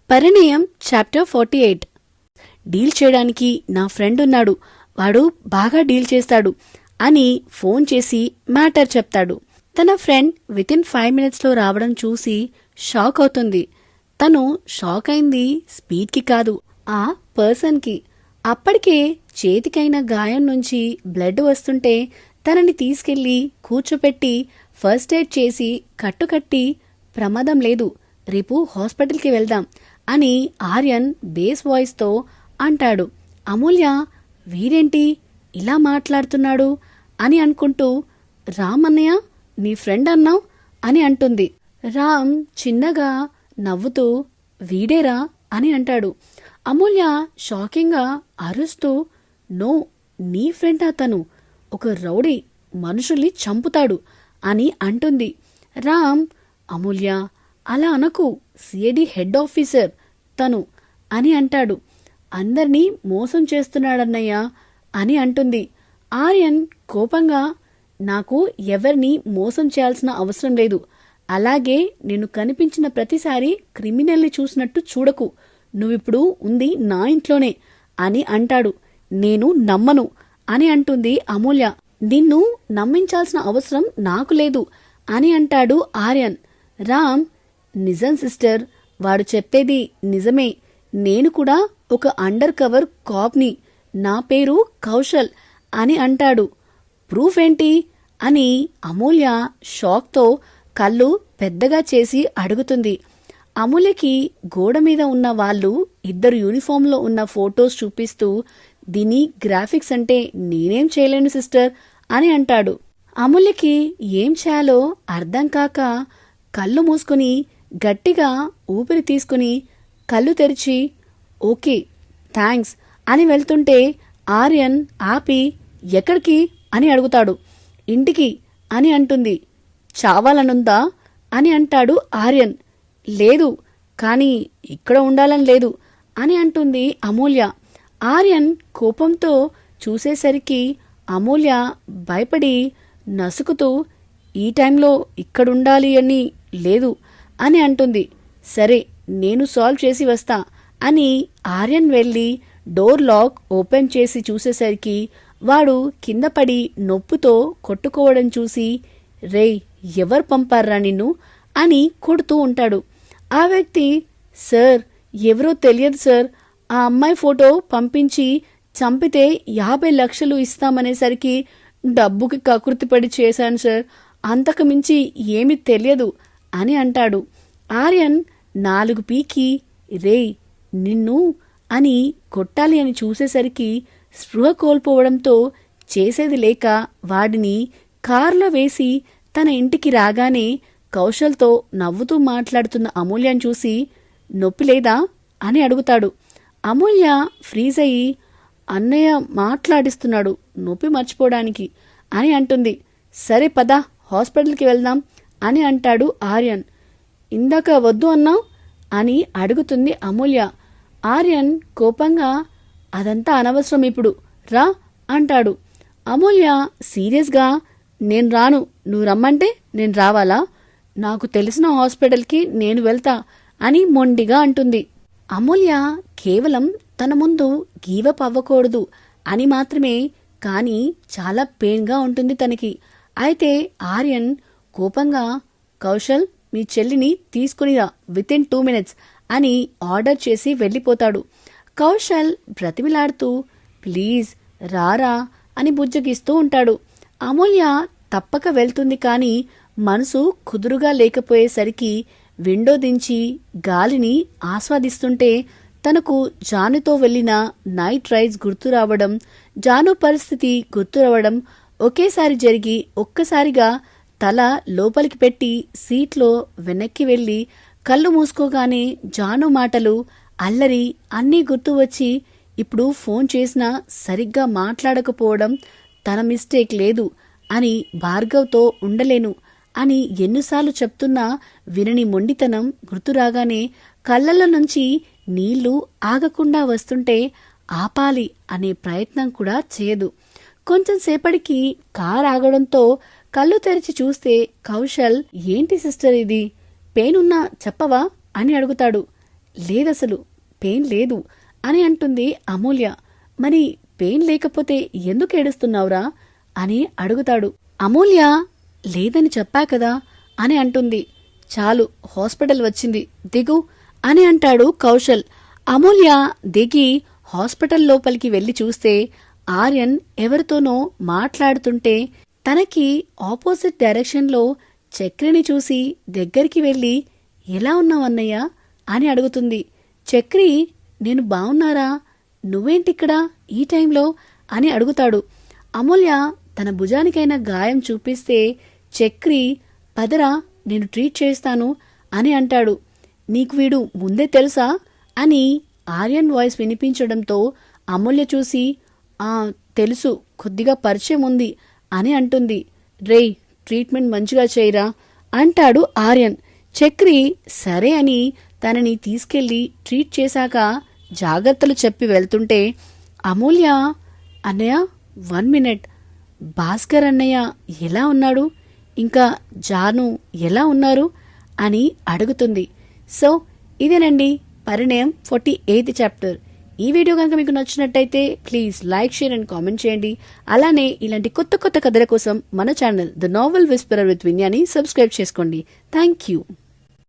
పరిణయం chapter 48. Deal చేయడానికి నా friend ఉన్నాడు, వాడు బాగా డీల్ చేస్తాడు అని ఫోన్ చేసి మ్యాటర్ చెప్తాడు. తన ఫ్రెండ్ వితిన్ 5 minutesలో రావడం చూసి షాక్ అవుతుంది. తను షాక్ అయింది స్పీడ్కి కాదు, ఆ పర్సన్కి. అప్పటికే చేతికైన గాయం నుంచి బ్లడ్ వస్తుంటే తనని తీసుకెళ్లి కూర్చోపెట్టి ఫస్ట్ ఎయిడ్ చేసి కట్టుకట్టి ప్రమాదం లేదు, రేపు హాస్పిటల్కి వెళ్దాం అని ఆర్యన్ బేస్ వాయిస్తో అంటాడు. అమూల్య వీడేంటి ఇలా మాట్లాడుతున్నాడు అని అనుకుంటూ, రామ్ అన్నయ్య నీ ఫ్రెండ్ అన్నావు అని అంటుంది. రామ్ చిన్నగా నవ్వుతూ వీడేరా అని అంటాడు. అమూల్య షాకింగ్గా అరుస్తూ, నో, నీ ఫ్రెండ్ అతను ఒక రౌడీ, మనుషుల్ని చంపుతాడు అని అంటుంది. రామ్, అమూల్య అలా అనకు, సిఐడి హెడ్ ఆఫీసర్ తను అని అంటాడు. అందర్నీ మోసం చేస్తున్నాడన్నయ్య అని అంటుంది. ఆర్యన్ కోపంగా, నాకు ఎవరిని మోసం చేయాల్సిన అవసరం లేదు, అలాగే నేను కనిపించిన ప్రతిసారి క్రిమినల్ని చూసినట్టు చూడకు, నువ్విప్పుడు ఉంది నా ఇంట్లోనే అని అంటాడు. నేను నమ్మను అని అంటుంది అమూల్య. నిన్ను నమ్మించాల్సిన అవసరం నాకు లేదు అని అంటాడు ఆర్యన్. రామ్, నిజం సిస్టర్, వాడు చెప్పేది నిజమే, నేను కూడా ఒక అండర్ కవర్ కాప్ని, నా పేరు కౌశల్ అని అంటాడు. ప్రూఫ్ ఏంటి అని అమూల్య షాక్తో కళ్ళు పెద్దగా చేసి అడుగుతుంది. అమూల్యకి గోడ మీద ఉన్న వాళ్ళు ఇద్దరు యూనిఫామ్లో ఉన్న ఫొటోస్ చూపిస్తూ, దీని గ్రాఫిక్స్ అంటే నేనేం చేయలేను సిస్టర్ అని అంటాడు. అమూల్యకి ఏం చేయాలో అర్థం కాక కళ్ళు మూసుకుని గట్టిగా ఊపిరి తీసుకుని కళ్ళు తెరిచి ఓకే థ్యాంక్స్ అని వెళ్తుంటే ఆర్యన్ ఆపి, ఎక్కడికి అని అడుగుతాడు. ఇంటికి అని అంటుంది. చావాలనుందా అని అంటాడు ఆర్యన్. లేదు, కానీ ఇక్కడ ఉండాలని లేదు అని అంటుంది అమూల్య. ఆర్యన్ కోపంతో చూసేసరికి అమూల్య భయపడి నసుకుతూ, ఈ టైంలో ఇక్కడుండాలి అని లేదు అని అంటుంది. సరే, నేను సాల్వ్ చేసి వస్తా అని ఆర్యన్ వెళ్ళి డోర్ లాక్ ఓపెన్ చేసి చూసేసరికి వాడు కింద పడి నొప్పుతో కొట్టుకోవడం చూసి, రేయ్ ఎవరు పంపారా నిన్ను అని కొడుతూ ఉంటాడు. ఆ వ్యక్తి, సార్ ఎవరో తెలియదు సార్, ఆ అమ్మాయి ఫోటో పంపించి చంపితే 50 లక్షలు ఇస్తామనేసరికి డబ్బుకి కకృతిపడి చేశాను సార్, అంతకు మించి ఏమీ తెలియదు అని అంటాడు. ఆర్యన్ 4 పీకి, రేయ్ నిన్ను అని కొట్టాలి అని చూసేసరికి స్పృహ కోల్పోవడంతో చేసేది లేక వాడిని కారులో వేసి తన ఇంటికి రాగానే కౌశల్తో నవ్వుతూ మాట్లాడుతున్న అమూల్యను చూసి, నొప్పి లేదా అని అడుగుతాడు. అమూల్య ఫ్రీజ్ అయ్యి, అన్నయ్య మాట్లాడిస్తున్నాడు నొప్పి మర్చిపోవడానికి అని అంటుంది. సరే పద హాస్పిటల్కి వెళ్దాం అని అంటాడు ఆర్యన్. ఇందాక వద్దు అన్నావు అని అడుగుతుంది అమూల్య. ఆర్యన్ కోపంగా, అదంతా అనవసరం, ఇప్పుడు రా అంటాడు. అమూల్య సీరియస్గా, నేను రాను, నువ్వు రమ్మంటే నేను రావాలా, నాకు తెలిసిన హాస్పిటల్కి నేను వెళ్తా అని మొండిగా అంటుంది. అమూల్య కేవలం తన ముందు గీవప్ అవ్వకూడదు అని మాత్రమే, కానీ చాలా పెయిన్గా ఉంటుంది తనకి. అయితే ఆర్యన్ కోపంగా, కౌశల్ మీ చెల్లిని తీసుకునిరా వితిన్ 2 minutes అని ఆర్డర్ చేసి వెళ్ళిపోతాడు. కౌశల్ బ్రతిమిలాడుతూ, ప్లీజ్ రారా అని బుజ్జగిస్తూ ఉంటాడు. అమూల్య తప్పక వెళ్తుంది, కానీ మనసు కుదురుగా లేకపోయేసరికి విండో దించి గాలిని ఆస్వాదిస్తుంటే తనకు జానుతో వెళ్లిన నైట్ రైడ్స్ గుర్తు రావడం, జాను పరిస్థితి గుర్తు రావడం ఒకేసారి జరిగి ఒక్కసారిగా తల లోపలికి పెట్టి సీట్లో వెనక్కి వెళ్ళి కళ్ళు మూసుకోగానే జాను మాటలు, అల్లరి అన్నీ గుర్తు వచ్చి, ఇప్పుడు ఫోన్ చేసినా సరిగ్గా మాట్లాడకపోవడం తన మిస్టేక్ లేదు అని, భార్గవ్తో ఉండలేను అని ఎన్నిసార్లు చెప్తున్నా వినని మొండితనం గుర్తురాగానే కళ్ళల్లో నుంచి నీళ్లు ఆగకుండా వస్తుంటే ఆపాలి అనే ప్రయత్నం కూడా చేయదు. కొంచెం సేపటికి కార్ ఆగడంతో కళ్ళు తెరిచి చూస్తే కౌశల్, ఏంటి సిస్టర్ ఇది, పెయిన్ ఉన్నా చెప్పవా అని అడుగుతాడు. లేదసలు పెయిన్ లేదు అని అంటుంది అమూల్య. మరి పెయిన్ లేకపోతే ఎందుకు ఏడుస్తున్నావురా అని అడుగుతాడు. అమూల్య లేదని చెప్పా కదా అని అంటుంది. చాలు, హాస్పిటల్ వచ్చింది, దిగు అని అంటాడు కౌశల్. అమూల్య దిగి హాస్పిటల్ లోపలికి వెళ్లి చూస్తే ఆర్యన్ ఎవరితోనో మాట్లాడుతుంటే తనకి ఆపోజిట్ డైరెక్షన్లో చక్రిని చూసి దగ్గరికి వెళ్లి ఎలా ఉన్నావన్నయ్య అని అడుగుతుంది. చక్రి నేను బావున్నారా, నువ్వేంటిక్కడా ఈ టైంలో అని అడుగుతాడు. అమూల్య తన భుజానికైన గాయం చూపిస్తే చక్రి పదరా నేను ట్రీట్ చేస్తాను అని అంటాడు. నీకు వీడు ముందే తెలుసా అని ఆర్యన్ వాయిస్ వినిపించడంతో అమూల్య చూసి తెలుసు, కొద్దిగా పరిచయం ఉంది అని అంటుంది. రేయ్ ట్రీట్మెంట్ మంచిగా చేయరా అంటాడు ఆర్యన్. చక్రి సరే అని తనని తీసుకెళ్లి ట్రీట్ చేశాక జాగ్రత్తలు చెప్పి వెళ్తుంటే అమూల్య అన్నయ్య 1 మినిట్, భాస్కర్ అన్నయ్య ఎలా ఉన్నాడు, ఇంకా జాను ఎలా ఉన్నారు అని అడుగుతుంది. సో ఇదేనండి పరిణయం 48th చాప్టర్. ఈ వీడియో కనుక మీకు నచ్చినట్టయితే please like, share and comment చేయండి. అలానే ఇలాంటి కొత్త కొత్త కథల కోసం మన channel the novel whisperer with విన్యాని సబ్స్క్రైబ్ చేసుకోండి. Thank you.